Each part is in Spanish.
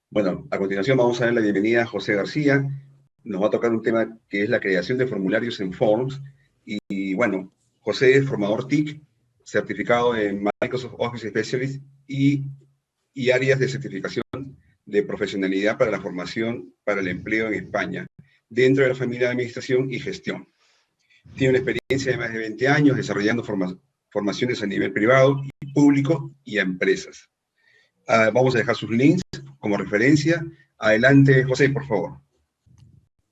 Bueno, a continuación vamos a dar la bienvenida a José García. Nos va a tocar un tema que es la creación de formularios en Forms. Bueno, José es formador TIC, certificado en Microsoft Office Specialist y áreas de certificación de profesionalidad para la formación para el empleo en España, dentro de la familia de administración y gestión. Tiene una experiencia de más de 20 años desarrollando formaciones a nivel privado y público y a empresas. Vamos a dejar sus links como referencia. Adelante, José, por favor.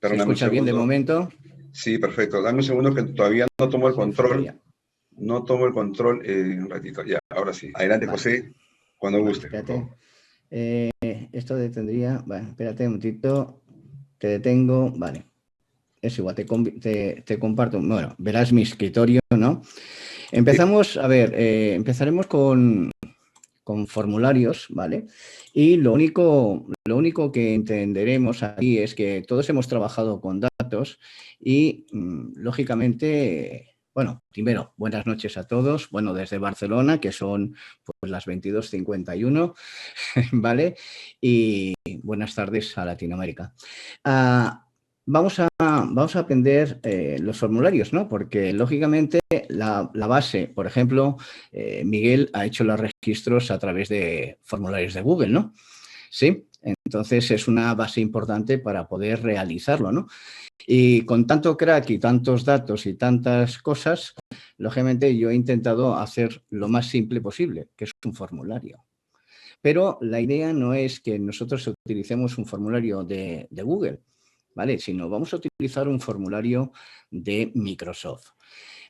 ¿Se escucha bien de momento? Sí, perfecto. Dame un segundo que todavía no tomo el control. No tomo el control un ratito. Ya, ahora sí. Adelante, vale. José, cuando guste. Espérate. Esto detendría... Vale, espérate un momentito. Te detengo. Vale. Es igual, te comparto. Bueno, verás mi escritorio, ¿no? Empezamos, a ver, empezaremos con formularios, ¿vale? Y lo único que entenderemos aquí es que todos hemos trabajado con datos y, lógicamente, bueno, primero, buenas noches a todos. Bueno, desde Barcelona, que son pues, las 22:51, ¿vale? Y buenas tardes a Latinoamérica. Vamos a aprender los formularios, ¿no? Porque, lógicamente, la base, por ejemplo, Miguel ha hecho los registros a través de formularios de Google, ¿no? Sí, entonces es una base importante para poder realizarlo, ¿no? Y con tanto crack y tantos datos y tantas cosas, lógicamente yo he intentado hacer lo más simple posible, que es un formulario. Pero la idea no es que nosotros utilicemos un formulario de Google, ¿vale? Sino vamos a utilizar un formulario de Microsoft.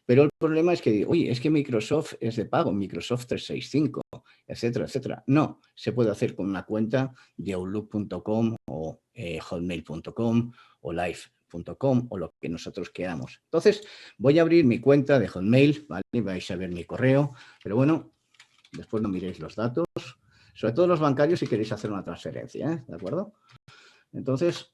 Pero el problema es que, oye, es que Microsoft es de pago, Microsoft 365, etcétera, etcétera. No, se puede hacer con una cuenta de outlook.com o hotmail.com o live.com o lo que nosotros queramos. Entonces, voy a abrir mi cuenta de Hotmail, ¿vale? Vais a ver mi correo, pero bueno, después no miréis los datos, sobre todo los bancarios si queréis hacer una transferencia, ¿eh? ¿De acuerdo? Entonces,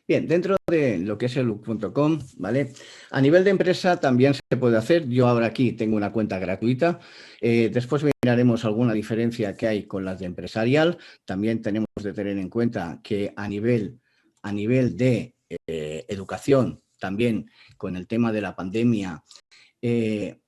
bien, dentro de lo que es el outlook.com, ¿vale? A nivel de empresa también se puede hacer. Yo ahora aquí tengo una cuenta gratuita. Después miraremos alguna diferencia que hay con las de empresarial. También tenemos de tener en cuenta que a nivel de educación, también con el tema de la pandemia,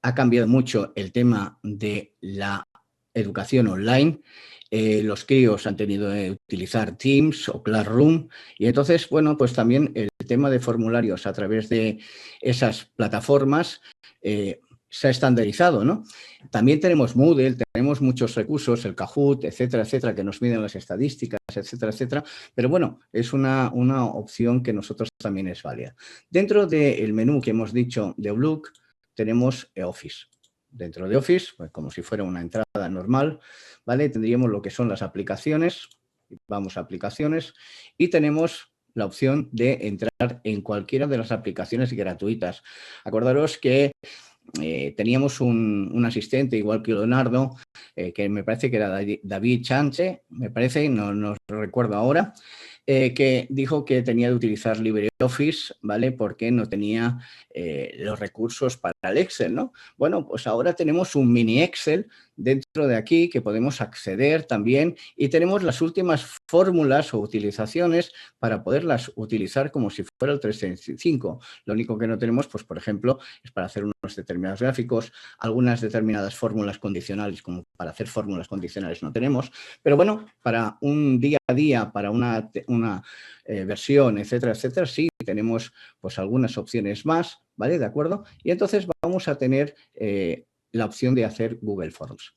ha cambiado mucho el tema de la educación online. Los críos han tenido que utilizar Teams o Classroom y entonces, bueno, pues también el tema de formularios a través de esas plataformas se ha estandarizado, ¿no? También tenemos Moodle, tenemos muchos recursos, el Kahoot, etcétera, etcétera, que nos miden las estadísticas, etcétera, etcétera, pero bueno, es una opción que nosotros también es válida. Dentro del menú que hemos dicho de Outlook, tenemos Office. Dentro de Office, pues como si fuera una entrada normal, ¿vale? Tendríamos lo que son las aplicaciones, vamos a aplicaciones y tenemos la opción de entrar en cualquiera de las aplicaciones gratuitas. Acordaros que teníamos un asistente, igual que Leonardo, que me parece que era David Chanche, me parece, no recuerdo ahora, que dijo que tenía de utilizar LibreOffice, ¿vale? Porque no tenía los recursos para el Excel, ¿no? Bueno, pues ahora tenemos un mini Excel dentro de aquí que podemos acceder también y tenemos las últimas fórmulas o utilizaciones para poderlas utilizar como si fuera el 365. Lo único que no tenemos, pues por ejemplo, es para hacer unos determinados gráficos, algunas determinadas fórmulas condicionales, como para hacer fórmulas condicionales no tenemos, pero bueno, para un día a día, para una versión, etcétera, etcétera, sí tenemos pues algunas opciones más, ¿vale? ¿De acuerdo? Y entonces vamos a tener la opción de hacer Google Forms.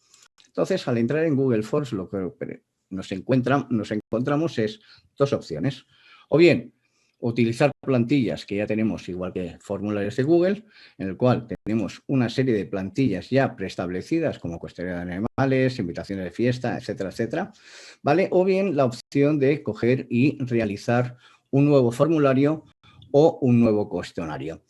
Entonces, al entrar en Google Forms, lo que nos encontramos es dos opciones. O bien, utilizar plantillas que ya tenemos, igual que formularios de Google, en el cual tenemos una serie de plantillas ya preestablecidas, como cuestionario de animales, invitaciones de fiesta, etcétera, etcétera, ¿vale? O bien la opción de coger y realizar un nuevo formulario o un nuevo cuestionario.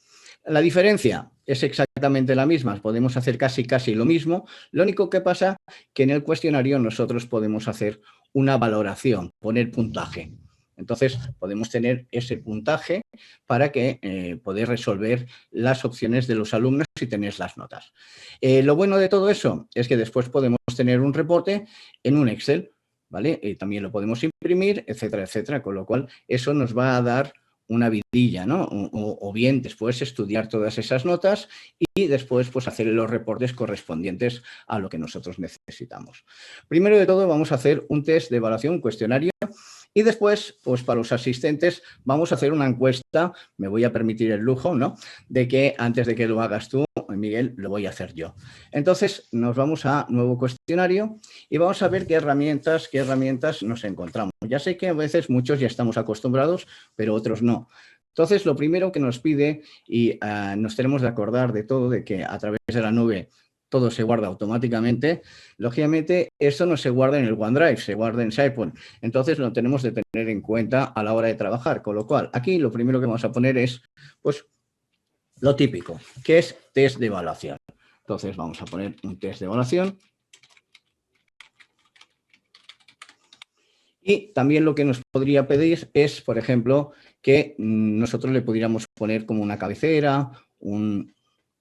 La diferencia es exactamente la misma, podemos hacer casi lo mismo, lo único que pasa que en el cuestionario nosotros podemos hacer una valoración, poner puntaje, Entonces, podemos tener ese puntaje para que poder resolver las opciones de los alumnos y tener las notas. Lo bueno de todo eso es que después podemos tener un reporte en un Excel, ¿vale? También lo podemos imprimir, etcétera, etcétera, con lo cual eso nos va a dar una vidilla, ¿no? O bien después estudiar todas esas notas y después pues hacer los reportes correspondientes a lo que nosotros necesitamos. Primero de todo vamos a hacer un test de evaluación, un cuestionario, y después, pues para los asistentes vamos a hacer una encuesta, me voy a permitir el lujo, ¿no? De que antes de que lo hagas tú, Miguel, lo voy a hacer yo. Entonces, nos vamos a nuevo cuestionario y vamos a ver qué herramientas nos encontramos. Ya sé que a veces muchos ya estamos acostumbrados, pero otros no. Entonces, lo primero que nos pide, y nos tenemos de acordar de todo, de que a través de la nube todo se guarda automáticamente, lógicamente esto no se guarda en el OneDrive, se guarda en SharePoint. Entonces lo tenemos de tener en cuenta a la hora de trabajar, con lo cual aquí lo primero que vamos a poner es pues lo típico, que es test de evaluación. Entonces vamos a poner un test de evaluación. Y también lo que nos podría pedir es, por ejemplo, que nosotros le pudiéramos poner como una cabecera, un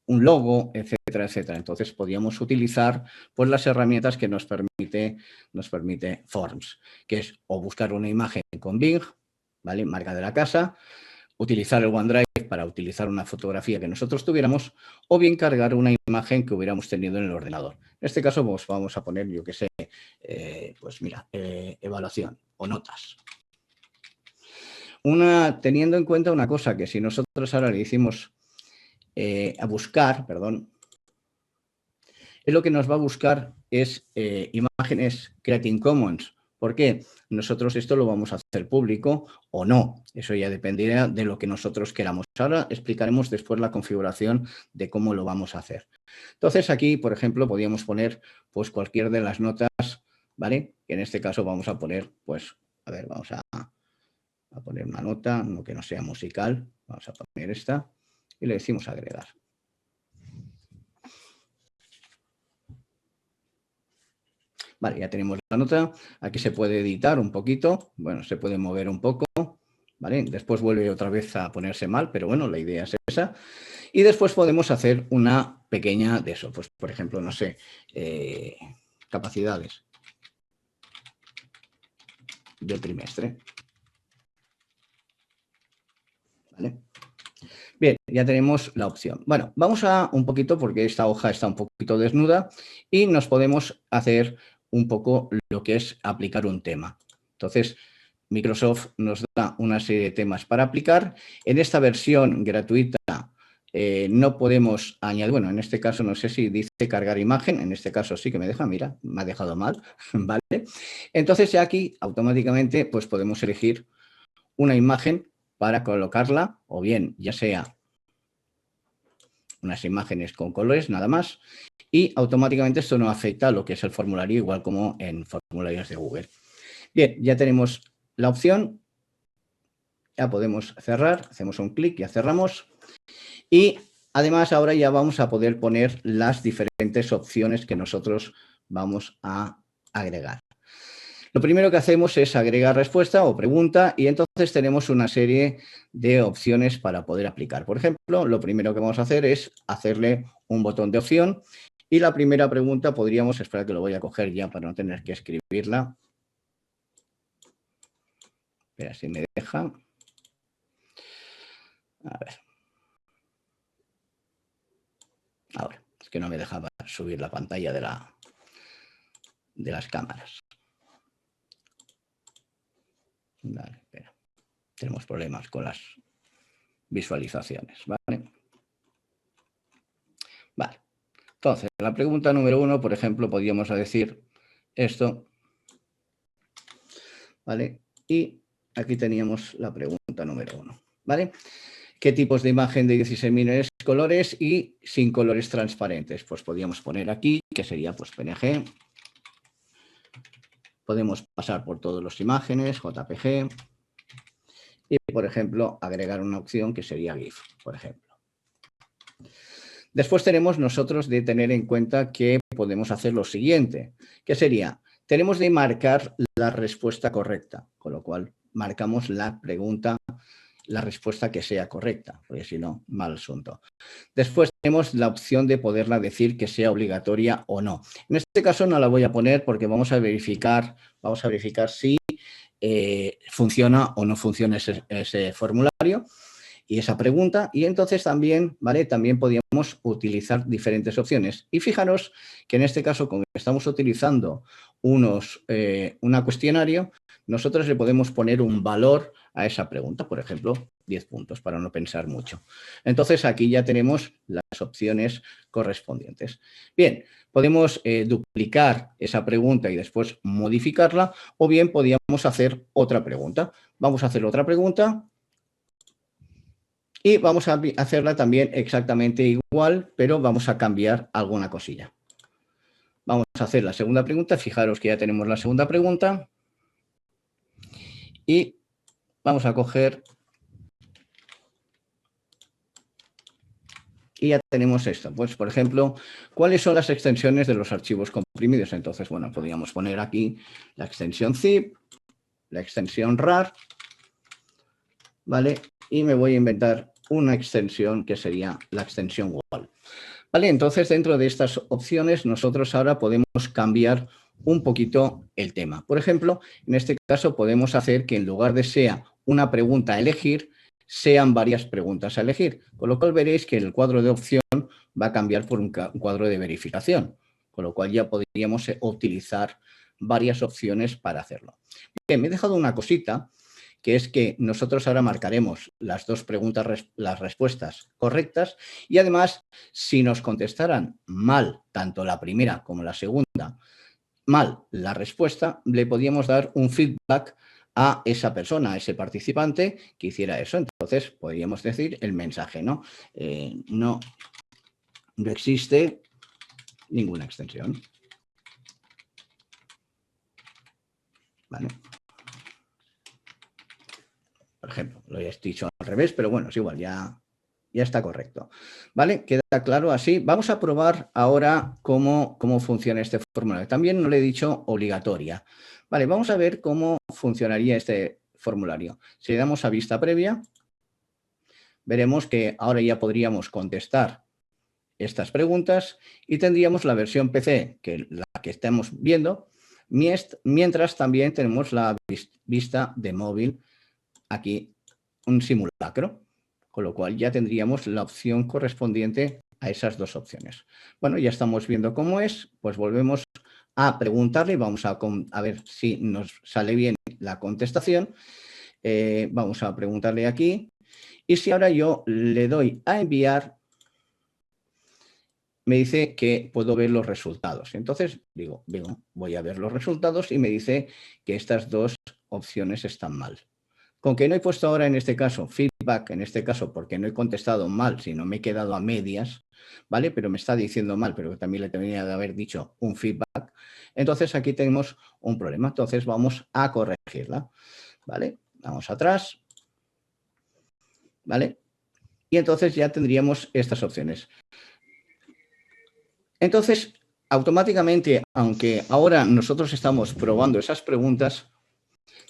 logo, etcétera, etcétera. Entonces, podríamos utilizar pues, las herramientas que nos permite Forms, que es o buscar una imagen con Bing, ¿vale? Marca de la casa, utilizar el OneDrive para utilizar una fotografía que nosotros tuviéramos, o bien cargar una imagen que hubiéramos tenido en el ordenador. En este caso, pues, vamos a poner, yo qué sé, pues mira, evaluación o notas. Teniendo en cuenta una cosa, que si nosotros ahora le hicimos a buscar, perdón, es lo que nos va a buscar es imágenes Creative Commons. ¿Por qué? Nosotros esto lo vamos a hacer público o no. Eso ya dependerá de lo que nosotros queramos. Ahora explicaremos después la configuración de cómo lo vamos a hacer. Entonces aquí, por ejemplo, podríamos poner pues cualquier de las notas, ¿vale? Que en este caso vamos a poner, pues, a ver, vamos a poner una nota, no que no sea musical. Vamos a poner esta y le decimos agregar. Vale, ya tenemos la nota. Aquí se puede editar un poquito. Bueno, se puede mover un poco. ¿Vale? Después vuelve otra vez a ponerse mal, pero bueno, la idea es esa. Y después podemos hacer una pequeña de eso. Pues, por ejemplo, no sé, capacidades del trimestre. ¿Vale? Bien, ya tenemos la opción. Bueno, vamos a un poquito, porque esta hoja está un poquito desnuda, y nos podemos hacer un poco lo que es aplicar un tema. Entonces, Microsoft nos da una serie de temas para aplicar. En esta versión gratuita no podemos añadir, bueno, en este caso no sé si dice cargar imagen, en este caso sí que me deja, mira, me ha dejado mal, ¿vale? Entonces ya aquí automáticamente pues podemos elegir una imagen para colocarla, o bien ya sea unas imágenes con colores nada más, y automáticamente esto no afecta a lo que es el formulario, igual como en formularios de Google. Bien, ya tenemos la opción, ya podemos cerrar, hacemos un clic, ya cerramos, y además ahora ya vamos a poder poner las diferentes opciones que nosotros vamos a agregar. Lo primero que hacemos es agregar respuesta o pregunta, y entonces tenemos una serie de opciones para poder aplicar. Por ejemplo, lo primero que vamos a hacer es hacerle un botón de opción, y la primera pregunta podríamos, esperar que lo voy a coger ya para no tener que escribirla. Espera si me deja. A ver. Ahora, es que no me dejaba subir la pantalla de las cámaras. Vale, espera. Tenemos problemas con las visualizaciones, ¿vale? Vale. Entonces, la pregunta número 1, por ejemplo, podríamos decir esto, ¿vale? Y aquí teníamos la pregunta número 1, ¿vale? ¿Qué tipos de imagen de 16.000 colores y sin colores transparentes? Pues podríamos poner aquí, que sería pues PNG. Podemos pasar por todas las imágenes, JPG. Y, por ejemplo, agregar una opción que sería GIF, por ejemplo. Después tenemos nosotros de tener en cuenta que podemos hacer lo siguiente, que sería, tenemos de marcar la respuesta correcta, con lo cual marcamos la pregunta, la respuesta que sea correcta, porque si no, mal asunto. Después tenemos la opción de poderla decir que sea obligatoria o no. En este caso no la voy a poner porque vamos a verificar si funciona o no funciona ese formulario y esa pregunta. Y entonces también, ¿vale? También podríamos utilizar diferentes opciones. Y fijaros que en este caso, como estamos utilizando un cuestionario, nosotros le podemos poner un valor a esa pregunta, por ejemplo, 10 puntos, para no pensar mucho. Entonces, aquí ya tenemos las opciones correspondientes. Bien, podemos duplicar esa pregunta y después modificarla, o bien podríamos hacer otra pregunta. Vamos a hacer otra pregunta y vamos a hacerla también exactamente igual, pero vamos a cambiar alguna cosilla. Vamos a hacer la segunda pregunta. Fijaros que ya tenemos la segunda pregunta. Y vamos a coger y ya tenemos esto. Pues, por ejemplo, ¿cuáles son las extensiones de los archivos comprimidos? Entonces, bueno, podríamos poner aquí la extensión zip, la extensión rar, ¿vale? Y me voy a inventar una extensión que sería la extensión wall. ¿Vale? Entonces, dentro de estas opciones, nosotros ahora podemos cambiar un poquito el tema. Por ejemplo, en este caso podemos hacer que en lugar de sea una pregunta a elegir, sean varias preguntas a elegir. Con lo cual veréis que el cuadro de opción va a cambiar por un cuadro de verificación. Con lo cual ya podríamos utilizar varias opciones para hacerlo. Bien, me he dejado una cosita, que es que nosotros ahora marcaremos las dos preguntas, las respuestas correctas, y además, si nos contestaran mal tanto la primera como la segunda, mal la respuesta, le podíamos dar un feedback a esa persona, a ese participante que hiciera eso. Entonces, podríamos decir el mensaje, ¿no? No existe ninguna extensión. ¿Vale? Por ejemplo, lo he dicho al revés, pero bueno, es igual, ya está correcto. ¿Vale? Queda claro así. Vamos a probar ahora cómo funciona este formulario. También no le he dicho obligatoria. Vale, vamos a ver cómo funcionaría este formulario. Si le damos a vista previa, veremos que ahora ya podríamos contestar estas preguntas y tendríamos la versión PC, que la que estamos viendo, mientras también tenemos la vista de móvil, aquí un simulacro, con lo cual ya tendríamos la opción correspondiente a esas dos opciones. Bueno, ya estamos viendo cómo es, pues volvemos a preguntarle y vamos a ver si nos sale bien la contestación. Vamos a preguntarle aquí y si ahora yo le doy a enviar, me dice que puedo ver los resultados. Entonces digo, voy a ver los resultados y me dice que estas dos opciones están mal. Con que no he puesto ahora en este caso feedback, en este caso porque no he contestado mal, sino me he quedado a medias, ¿vale? Pero me está diciendo mal, pero también le tendría de haber dicho un feedback. Entonces aquí tenemos un problema. Entonces vamos a corregirla, ¿vale? Vamos atrás, ¿vale? Y entonces ya tendríamos estas opciones. Entonces, automáticamente, aunque ahora nosotros estamos probando esas preguntas,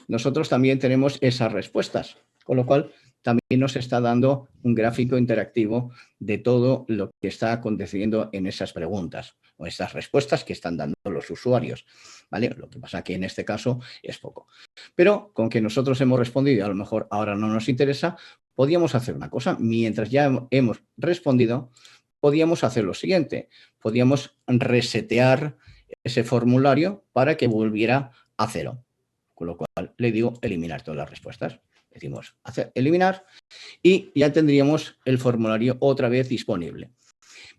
nosotros también tenemos esas respuestas, con lo cual también nos está dando un gráfico interactivo de todo lo que está aconteciendo en esas preguntas o esas respuestas que están dando los usuarios, ¿vale? Lo que pasa que en este caso es poco. Pero con que nosotros hemos respondido y a lo mejor ahora no nos interesa, podíamos hacer una cosa. Mientras ya hemos respondido, podíamos hacer lo siguiente. Podíamos resetear ese formulario para que volviera a cero. Con lo cual le digo eliminar todas las respuestas. Decimos eliminar y ya tendríamos el formulario otra vez disponible.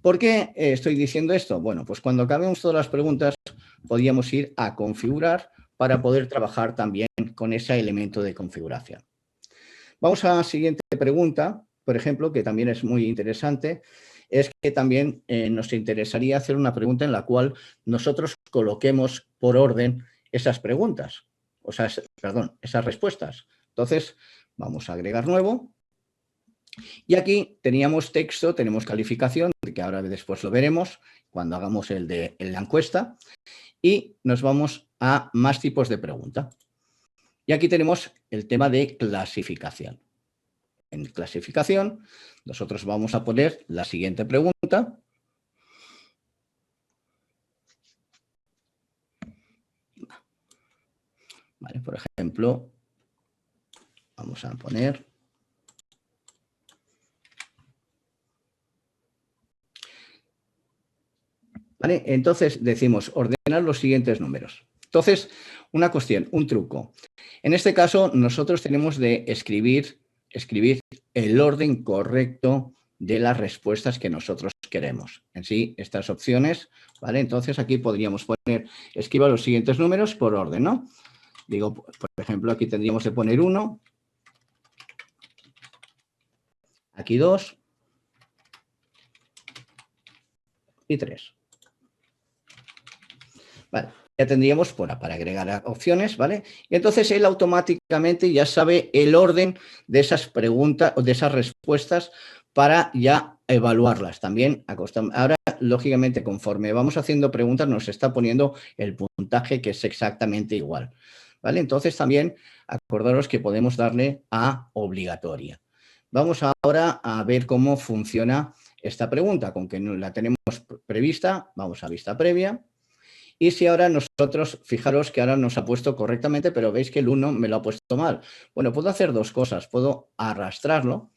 ¿Por qué estoy diciendo esto? Bueno, pues cuando acabemos todas las preguntas podríamos ir a configurar para poder trabajar también con ese elemento de configuración. Vamos a la siguiente pregunta, por ejemplo, que también es muy interesante. Es que también nos interesaría hacer una pregunta en la cual nosotros coloquemos por orden esas preguntas. O sea, perdón, esas respuestas. Entonces, vamos a agregar nuevo. Y aquí teníamos texto, tenemos calificación, que ahora después lo veremos cuando hagamos el de la encuesta. Y nos vamos a más tipos de pregunta. Y aquí tenemos el tema de clasificación. En clasificación, nosotros vamos a poner la siguiente pregunta. Vale, por ejemplo, vamos a poner... ¿Vale? Entonces decimos ordenar los siguientes números. Entonces, una cuestión, un truco. En este caso, nosotros tenemos de escribir el orden correcto de las respuestas que nosotros queremos. En sí, estas opciones, ¿vale? Entonces, aquí podríamos poner, escriba los siguientes números por orden, ¿no? Digo, por ejemplo, aquí tendríamos que poner 1, aquí 2 y 3. Vale, ya tendríamos para agregar opciones, ¿vale? Y entonces él automáticamente ya sabe el orden de esas preguntas o de esas respuestas para ya evaluarlas. También, ahora, lógicamente, conforme vamos haciendo preguntas, nos está poniendo el puntaje que es exactamente igual, ¿vale? Entonces, también acordaros que podemos darle a obligatoria. Vamos ahora a ver cómo funciona esta pregunta. Con que la tenemos prevista, vamos a vista previa. Y si ahora nosotros, fijaros que ahora nos ha puesto correctamente, pero veis que el 1 me lo ha puesto mal. Bueno, puedo hacer dos cosas. Puedo arrastrarlo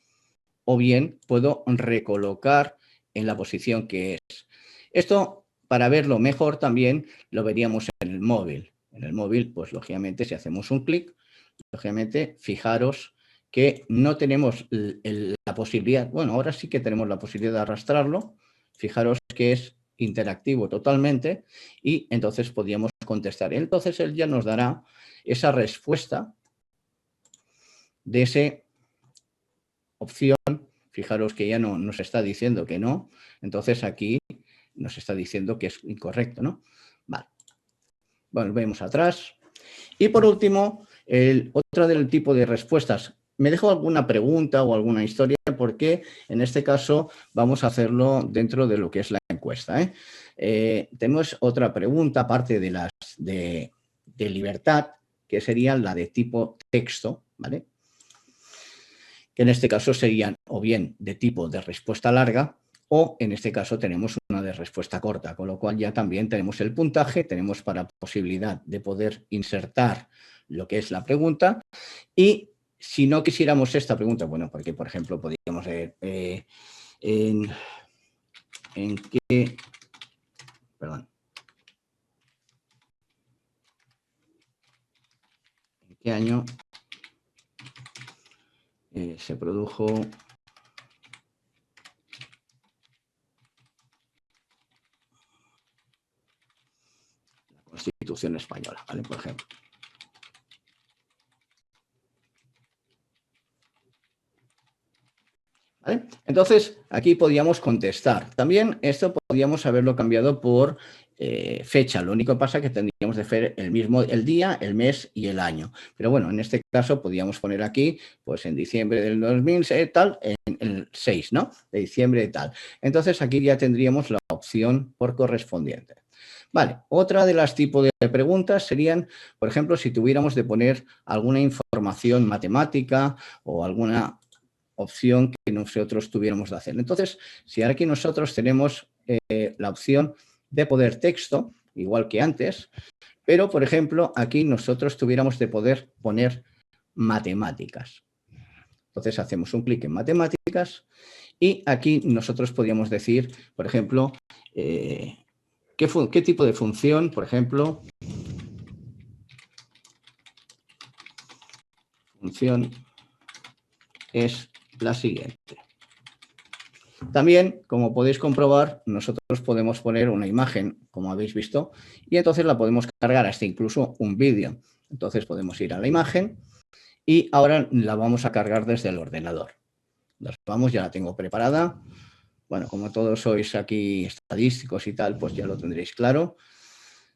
o bien puedo recolocar en la posición que es. Esto, para verlo mejor, también lo veríamos en el móvil. En el móvil, pues lógicamente, si hacemos un clic, lógicamente, fijaros que no tenemos la posibilidad, bueno, ahora sí que tenemos la posibilidad de arrastrarlo. Fijaros que es interactivo totalmente y entonces podríamos contestar. Entonces él ya nos dará esa respuesta de esa opción. Fijaros que ya no nos está diciendo que no, entonces aquí nos está diciendo que es incorrecto, ¿no? Vale. Volvemos atrás. Y por último, otro del tipo de respuestas. Me dejo alguna pregunta o alguna historia porque en este caso vamos a hacerlo dentro de lo que es la encuesta, ¿eh? Tenemos otra pregunta aparte de las de libertad, que sería la de tipo texto, ¿vale? Que en este caso serían o bien de tipo de respuesta larga o en este caso tenemos una de respuesta corta, con lo cual ya también tenemos el puntaje, tenemos para posibilidad de poder insertar lo que es la pregunta. Y si no quisiéramos esta pregunta, bueno, porque por ejemplo podríamos ver en qué, perdón, en qué año se produjo la Constitución española, ¿vale? Por ejemplo. ¿Vale? Entonces, aquí podíamos contestar. También esto podríamos haberlo cambiado por fecha. Lo único que pasa es que tendríamos de hacer el día, el mes y el año. Pero bueno, en este caso podríamos poner aquí, pues en diciembre del 2000, tal, en el 6, ¿no? De diciembre y tal. Entonces, aquí ya tendríamos la opción por correspondiente. Vale, otra de las tipos de preguntas serían, por ejemplo, si tuviéramos de poner alguna información matemática o alguna opción que nosotros tuviéramos de hacer. Entonces, si aquí nosotros tenemos la opción de poder texto, igual que antes, pero, por ejemplo, aquí nosotros tuviéramos de poder poner matemáticas. Entonces, hacemos un clic en matemáticas y aquí nosotros podríamos decir, por ejemplo, qué tipo de función, por ejemplo, función es la siguiente. También, como podéis comprobar, nosotros podemos poner una imagen, como habéis visto, y entonces la podemos cargar hasta incluso un vídeo. Entonces podemos ir a la imagen y ahora la vamos a cargar desde el ordenador. Nos vamos, ya la tengo preparada. Bueno, como todos sois aquí estadísticos y tal, pues ya lo tendréis claro.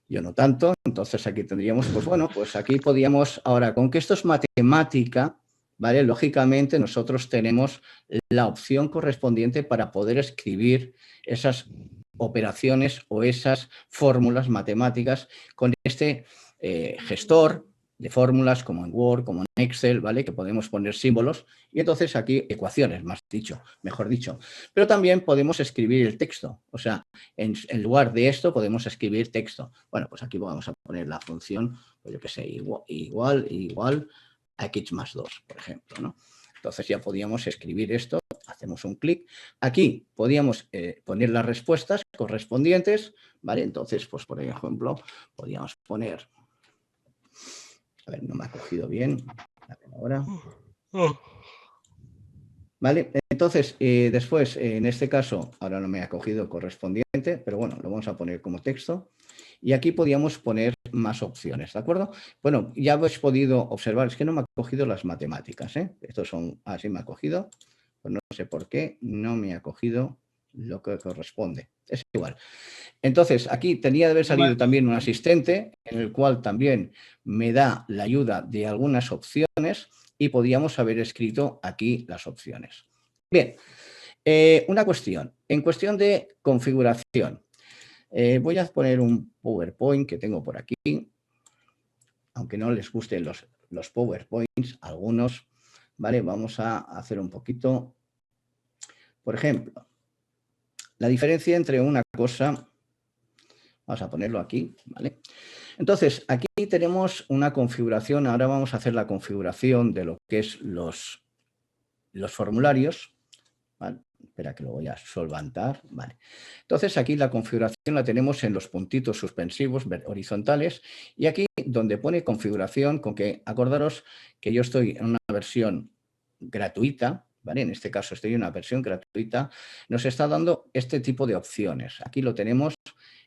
Yo no tanto. Entonces aquí tendríamos, pues bueno, pues aquí podríamos, ahora, con que esto es matemática, ¿vale? Lógicamente nosotros tenemos la opción correspondiente para poder escribir esas operaciones o esas fórmulas matemáticas con este gestor de fórmulas, como en Word, como en Excel, ¿vale? Que podemos poner símbolos y entonces aquí ecuaciones, mejor dicho. Pero también podemos escribir el texto, o sea, en lugar de esto podemos escribir texto. Bueno, pues aquí vamos a poner la función, pues yo qué sé, igual a x más 2, por ejemplo, ¿no? Entonces ya podíamos escribir esto, hacemos un clic. Aquí podíamos poner las respuestas correspondientes, ¿vale? Entonces, pues por ejemplo, podíamos poner... A ver, no me ha cogido bien. A ver, ahora. Vale, entonces, después, en este caso, ahora no me ha cogido correspondiente, pero bueno, lo vamos a poner como texto. Y aquí podíamos poner más opciones, ¿de acuerdo? Bueno, ya habéis podido observar, es que no me ha cogido las matemáticas, ¿eh? Estos son, así me ha cogido, pues no sé por qué, no me ha cogido lo que corresponde. Es igual. Entonces, aquí tenía de haber salido también un asistente, en el cual también me da la ayuda de algunas opciones y podíamos haber escrito aquí las opciones. Bien, una cuestión. En cuestión de configuración, voy a poner un PowerPoint que tengo por aquí, aunque no les gusten los PowerPoints, algunos, ¿vale? Vamos a hacer un poquito, por ejemplo, la diferencia entre una cosa... Vamos a ponerlo aquí, ¿vale? Entonces, aquí tenemos una configuración. Ahora vamos a hacer la configuración de lo que es los formularios. ¿Vale? Espera que lo voy a solventar. Vale. Entonces, aquí la configuración la tenemos en los puntitos suspensivos horizontales y aquí donde pone configuración, con que acordaros que yo estoy en una versión gratuita, ¿vale? En este caso estoy en una versión gratuita, nos está dando este tipo de opciones. Aquí lo tenemos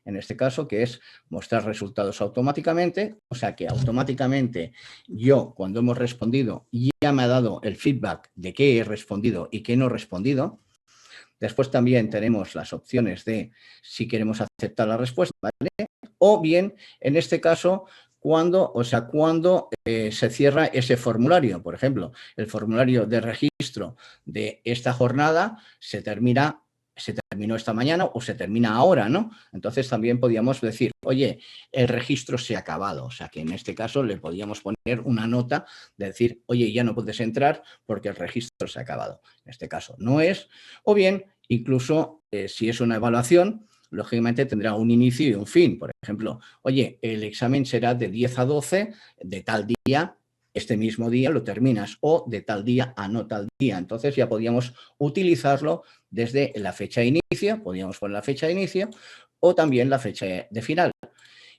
en este caso, que es mostrar resultados automáticamente, o sea que automáticamente yo, cuando hemos respondido, ya me ha dado el feedback de qué he respondido y qué no he respondido. Después también tenemos las opciones de si queremos aceptar la respuesta, ¿vale? O bien, en este caso, cuando se cierra ese formulario. Por ejemplo, el formulario de registro de esta jornada se terminó esta mañana o se termina ahora, ¿no? Entonces también podíamos decir, oye, el registro se ha acabado. O sea que en este caso le podíamos poner una nota de decir, oye, ya no puedes entrar porque el registro se ha acabado. En este caso no es. O bien, incluso si es una evaluación, lógicamente tendrá un inicio y un fin. Por ejemplo, oye, el examen será de 10 a 12 de tal día, este mismo día lo terminas, o de tal día a no tal día. Entonces ya podíamos utilizarlo desde la fecha de inicio, podíamos poner la fecha de inicio, o también la fecha de final.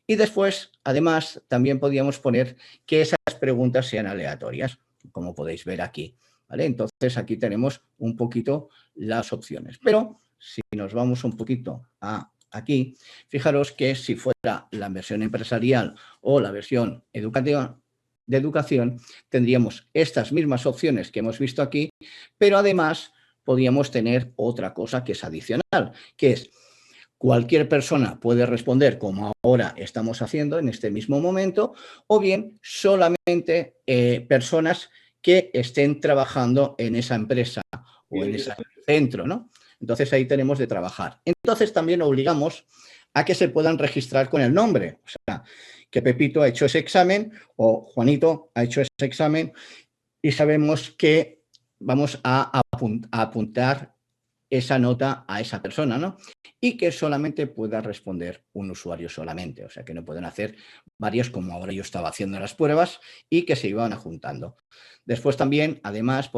Y después, además, también podíamos poner que esas preguntas sean aleatorias, como podéis ver aquí, ¿vale? Entonces aquí tenemos un poquito las opciones. Pero si nos vamos un poquito a aquí, fijaros que si fuera la versión empresarial o la versión educativa, de educación, tendríamos estas mismas opciones que hemos visto aquí, pero además podríamos tener otra cosa que es adicional, que es cualquier persona puede responder como ahora estamos haciendo en este mismo momento, o bien solamente personas que estén trabajando en esa empresa o en ese centro, ¿no? Entonces ahí tenemos de trabajar. Entonces también obligamos a que se puedan registrar con el nombre. O sea, que Pepito ha hecho ese examen o Juanito ha hecho ese examen y sabemos que vamos a apuntar esa nota a esa persona, ¿no? Y que solamente pueda responder un usuario solamente, o sea, que no pueden hacer varios como ahora yo estaba haciendo las pruebas y que se iban juntando. Después también, además,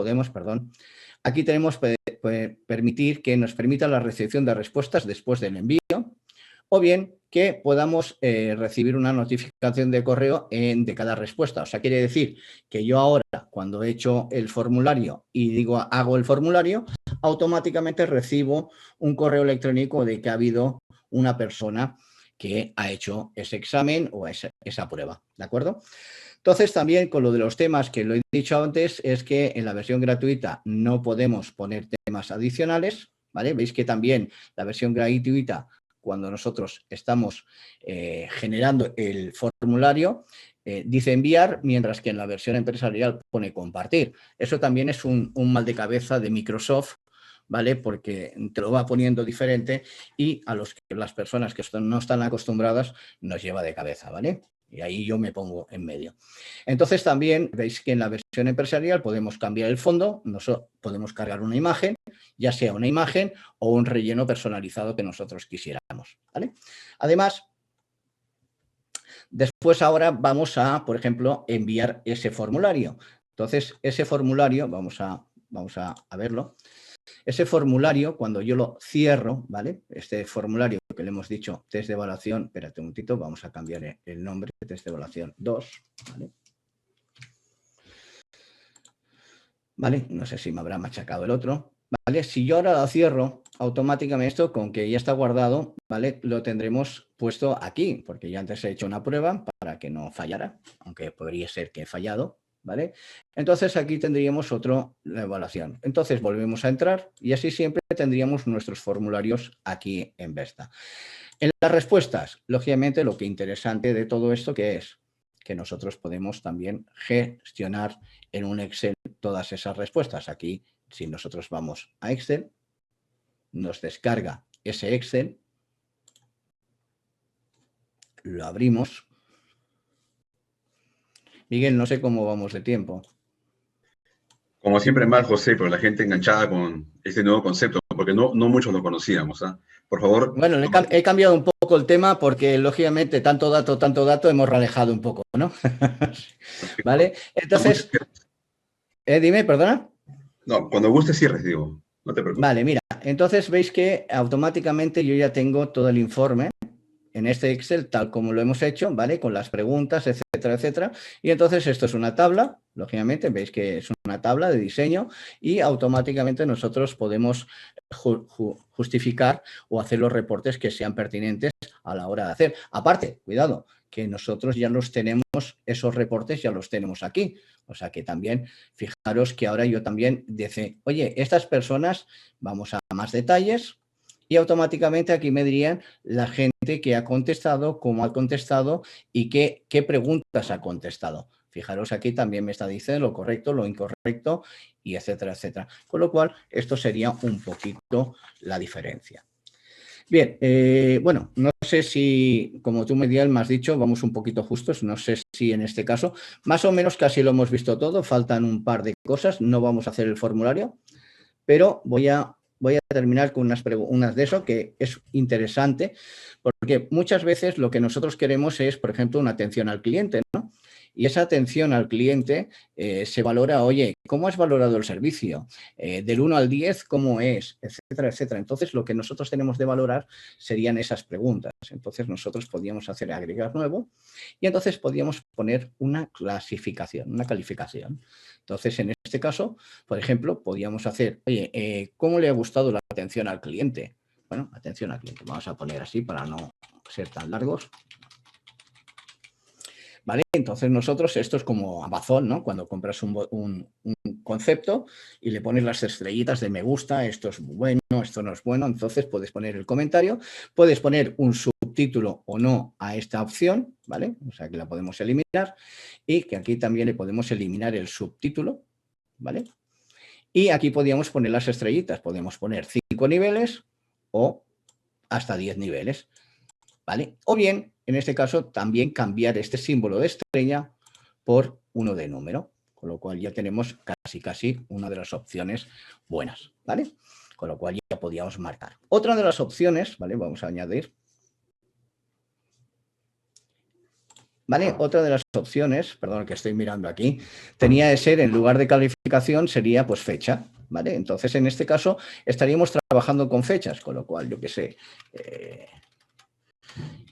aquí tenemos permitir que nos permita la recepción de respuestas después del envío, o bien que podamos recibir una notificación de correo de cada respuesta. O sea, quiere decir que yo ahora, cuando he hecho el formulario y digo hago el formulario, automáticamente recibo un correo electrónico de que ha habido una persona que ha hecho ese examen o esa prueba, ¿de acuerdo? Entonces, también con lo de los temas que lo he dicho antes, es que en la versión gratuita no podemos poner temas adicionales, ¿vale? Veis que también la versión gratuita, cuando nosotros estamos generando el formulario, dice enviar, mientras que en la versión empresarial pone compartir. Eso también es un mal de cabeza de Microsoft, ¿vale? Porque te lo va poniendo diferente y a las personas que no están acostumbradas nos lleva de cabeza, ¿vale? Y ahí yo me pongo en medio. Entonces también veis que en la versión empresarial podemos cambiar el fondo, podemos cargar una imagen, ya sea una imagen o un relleno personalizado que nosotros quisiéramos, ¿vale? Además, después ahora vamos a, por ejemplo, enviar ese formulario. Entonces, ese formulario, vamos a verlo. Ese formulario, cuando yo lo cierro, ¿vale? Este formulario que le hemos dicho, test de evaluación, espérate un momentito, vamos a cambiar el nombre, test de evaluación 2, ¿vale? ¿Vale? No sé si me habrá machacado el otro, ¿vale? Si yo ahora lo cierro, automáticamente esto, con que ya está guardado, ¿vale? Lo tendremos puesto aquí, porque ya antes he hecho una prueba para que no fallara, aunque podría ser que he fallado, ¿vale? Entonces aquí tendríamos la evaluación. Entonces volvemos a entrar y así siempre tendríamos nuestros formularios aquí en Vesta. En las respuestas, lógicamente, lo que interesante de todo esto que es que nosotros podemos también gestionar en un Excel todas esas respuestas. Aquí, si nosotros vamos a Excel, nos descarga ese Excel, lo abrimos. Miguel, no sé cómo vamos de tiempo. Como siempre mal, José, pero la gente enganchada con este nuevo concepto, porque no muchos lo conocíamos. ¿Ah? Por favor. Bueno, he cambiado un poco el tema porque, lógicamente, tanto dato, hemos ralejado un poco, ¿no? ¿Vale? Entonces, dime, perdona. No, cuando guste cierres, digo. No te preocupes. Vale, mira, entonces veis que automáticamente yo ya tengo todo el informe en este Excel tal como lo hemos hecho, ¿vale? Con las preguntas, etcétera, etcétera. Y entonces esto es una tabla, lógicamente, veis que es una tabla de diseño y automáticamente nosotros podemos justificar o hacer los reportes que sean pertinentes a la hora de hacer. Aparte, cuidado, que nosotros ya los tenemos, esos reportes ya los tenemos aquí. O sea que también, fijaros que ahora yo también dice, oye, estas personas, vamos a más detalles, y automáticamente aquí me dirían la gente que ha contestado, cómo ha contestado y qué preguntas ha contestado. Fijaros, aquí también me está diciendo lo correcto, lo incorrecto y etcétera, etcétera. Con lo cual, esto sería un poquito la diferencia. Bien, bueno, no sé si, como tú, Medial, me has dicho, vamos un poquito justos, no sé si en este caso, más o menos casi lo hemos visto todo, faltan un par de cosas, no vamos a hacer el formulario, pero voy a terminar con unas de eso que es interesante, porque muchas veces lo que nosotros queremos es, por ejemplo, una atención al cliente, ¿no? Y esa atención al cliente se valora, oye, ¿cómo has valorado el servicio? Del 1 al 10, ¿cómo es? Etcétera, etcétera. Entonces, lo que nosotros tenemos de valorar serían esas preguntas. Entonces, nosotros podíamos hacer agregar nuevo y entonces podíamos poner una clasificación, una calificación. Entonces, en este caso, por ejemplo, podíamos hacer, oye, ¿cómo le ha gustado la atención al cliente? Bueno, atención al cliente. Vamos a poner así para no ser tan largos. ¿Vale? Entonces nosotros, esto es como Amazon, ¿no? Cuando compras un concepto y le pones las estrellitas de me gusta, esto es bueno, esto no es bueno, entonces puedes poner el comentario, puedes poner un subtítulo o no a esta opción, ¿vale? O sea que la podemos eliminar y que aquí también le podemos eliminar el subtítulo, ¿vale? Y aquí podríamos poner las estrellitas, podemos poner 5 niveles o hasta 10 niveles, ¿vale? O bien, en este caso, también cambiar este símbolo de estrella por uno de número, con lo cual ya tenemos casi una de las opciones buenas, ¿vale? Con lo cual ya podríamos marcar. Otra de las opciones, ¿vale? Vamos a añadir. ¿Vale? Otra de las opciones, perdón que estoy mirando aquí, tenía de ser, en lugar de calificación, sería pues fecha, ¿vale? Entonces, en este caso, estaríamos trabajando con fechas, con lo cual, yo qué sé,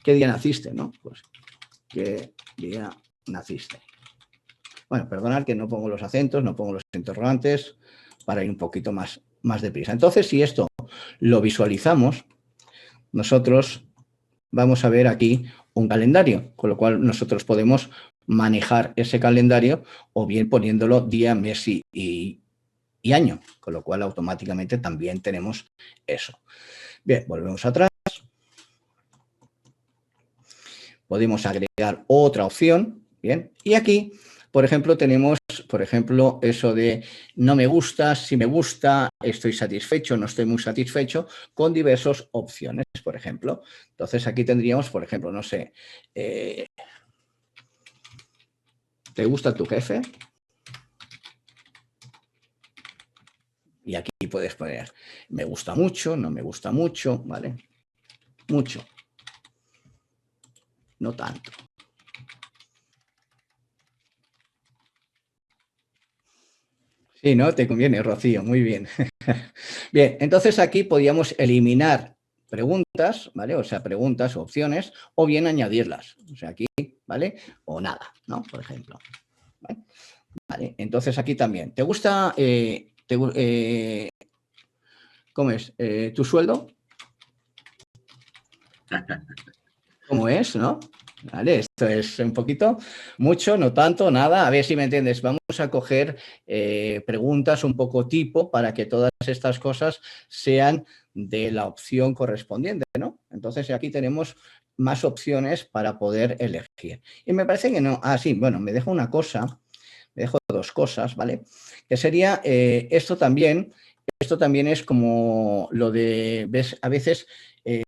¿qué día naciste, no? Pues, ¿qué día naciste? Bueno, perdonad que no pongo los acentos, no pongo los interrogantes, para ir un poquito más deprisa. Entonces, si esto lo visualizamos, nosotros vamos a ver aquí un calendario, con lo cual nosotros podemos manejar ese calendario o bien poniéndolo día, mes y año, con lo cual automáticamente también tenemos eso. Bien, volvemos atrás. Podemos agregar otra opción, bien, y aquí, por ejemplo, tenemos, eso de no me gusta, si me gusta, estoy satisfecho, no estoy muy satisfecho, con diversas opciones, por ejemplo. Entonces, aquí tendríamos, por ejemplo, no sé, ¿Te gusta tu jefe? Y aquí puedes poner, me gusta mucho, no me gusta mucho, ¿vale? Mucho. No tanto. Sí, ¿no? Te conviene, Rocío, muy bien. Bien, entonces aquí podíamos eliminar preguntas, ¿vale? O sea, preguntas o opciones, o bien añadirlas. O sea, aquí, ¿vale? O nada, ¿no? Por ejemplo. ¿Vale? Entonces aquí también. ¿Te gusta, cómo es, tu sueldo? ¿Cómo es, no? Vale, esto es un poquito, mucho, no tanto, nada. A ver si me entiendes. Vamos a coger preguntas un poco tipo para que todas estas cosas sean de la opción correspondiente, ¿no? Entonces aquí tenemos más opciones para poder elegir. Y me parece que no. Ah, sí, bueno, me dejo una cosa, me dejo dos cosas, ¿vale? Que sería esto también es como lo de, ves, a veces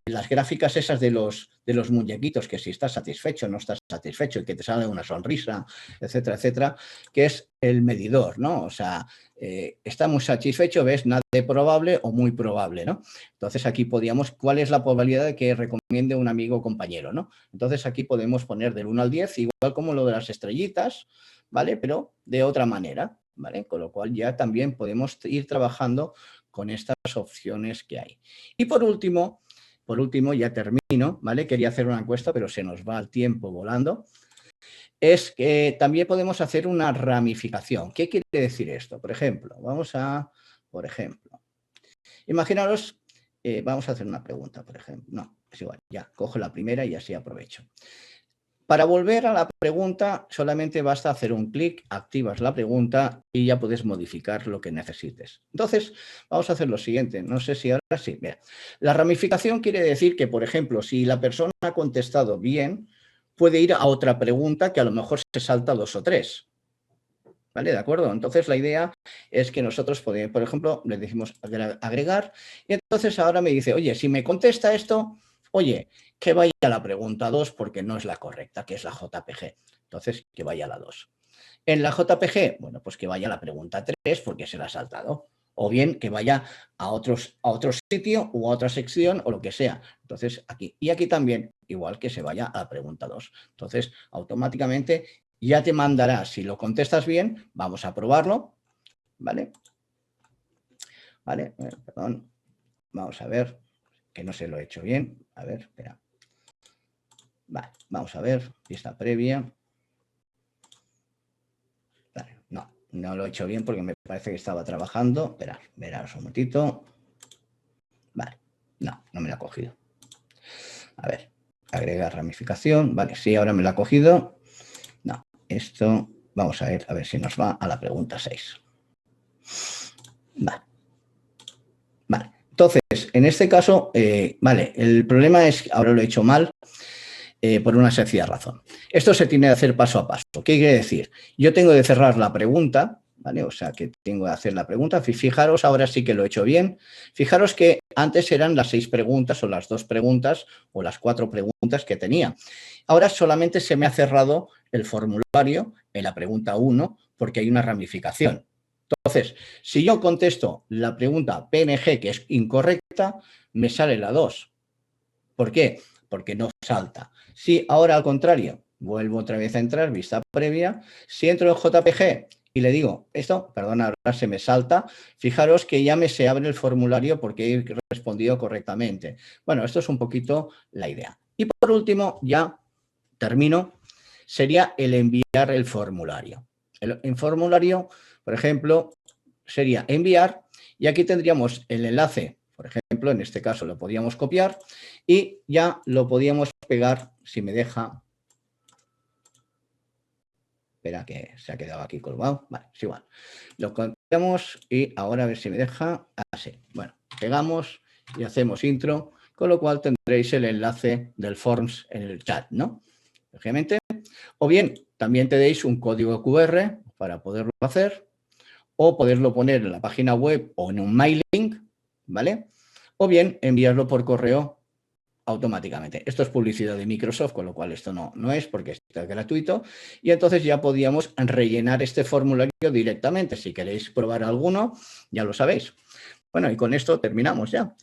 las gráficas esas de los muñequitos, que si estás satisfecho, no estás satisfecho y que te sale una sonrisa, etcétera, etcétera, que es el medidor, ¿no? O sea, está muy satisfecho, ves nada de probable o muy probable, ¿no? Entonces aquí podíamos, ¿cuál es la probabilidad de que recomiende un amigo o compañero, ¿no? Entonces aquí podemos poner del 1 al 10, igual como lo de las estrellitas, ¿vale? Pero de otra manera, ¿vale? Con lo cual ya también podemos ir trabajando con estas opciones que hay. Y por último, ya termino, ¿vale? Quería hacer una encuesta, pero se nos va el tiempo volando. Es que también podemos hacer una ramificación. ¿Qué quiere decir esto? Por ejemplo, imaginaros, vamos a hacer una pregunta, por ejemplo. No, es igual, ya, cojo la primera y así aprovecho. Para volver a la pregunta, solamente basta hacer un clic, activas la pregunta y ya puedes modificar lo que necesites. Entonces, vamos a hacer lo siguiente. No sé si ahora sí. Mira, la ramificación quiere decir que, por ejemplo, si la persona ha contestado bien, puede ir a otra pregunta que a lo mejor se salta 2 o 3. ¿Vale? ¿De acuerdo? Entonces, la idea es que nosotros, por ejemplo, le decimos agregar y entonces ahora me dice, oye, si me contesta esto, oye, que vaya a la pregunta 2 porque no es la correcta, que es la JPG. Entonces, que vaya a la 2. En la JPG, bueno, pues que vaya a la pregunta 3 porque se la ha saltado. O bien que vaya a otro sitio o a otra sección o lo que sea. Entonces, aquí. Y aquí también, igual que se vaya a la pregunta 2. Entonces, automáticamente ya te mandará, si lo contestas bien, vamos a probarlo, ¿vale? Vale, perdón, vamos a ver, que no se lo he hecho bien, a ver, espera. Vale, vamos a ver, vista previa. Vale, no lo he hecho bien porque me parece que estaba trabajando. Esperad, verás un momentito. Vale, no me lo ha cogido. A ver, agregar ramificación. Vale, sí, ahora me lo ha cogido. No, esto, vamos a ver si nos va a la pregunta 6. Vale. Vale, entonces, en este caso, vale, el problema es que ahora lo he hecho mal por una sencilla razón. Esto se tiene que hacer paso a paso. ¿Qué quiere decir? Yo tengo que cerrar la pregunta, ¿vale? O sea, que tengo que hacer la pregunta. Fijaros, ahora sí que lo he hecho bien. Fijaros que antes eran las 6 preguntas o las 2 preguntas o las 4 preguntas que tenía. Ahora solamente se me ha cerrado el formulario en la pregunta 1 porque hay una ramificación. Entonces, si yo contesto la pregunta PNG, que es incorrecta, me sale la 2. ¿Por qué? Porque no salta. Si ahora al contrario, vuelvo otra vez a entrar, vista previa, si entro en JPG y le digo esto, perdón, ahora se me salta, fijaros que ya me se abre el formulario porque he respondido correctamente. Bueno, esto es un poquito la idea. Y por último, ya termino, sería el enviar el formulario. El formulario, por ejemplo, sería enviar y aquí tendríamos el enlace, por ejemplo, en este caso lo podíamos copiar y ya lo podíamos pegar, si me deja. Espera que se ha quedado aquí colgado. Vale, es igual. Lo copiamos y ahora a ver si me deja. Así. Bueno, pegamos y hacemos intro, con lo cual tendréis el enlace del Forms en el chat, ¿no? Lógicamente. O bien, también tenéis un código QR para poderlo hacer o poderlo poner en la página web o en un mailing, ¿vale? O bien enviarlo por correo automáticamente. Esto es publicidad de Microsoft, con lo cual esto no es porque esto es gratuito. Y entonces ya podíamos rellenar este formulario directamente. Si queréis probar alguno, ya lo sabéis. Bueno, y con esto terminamos ya.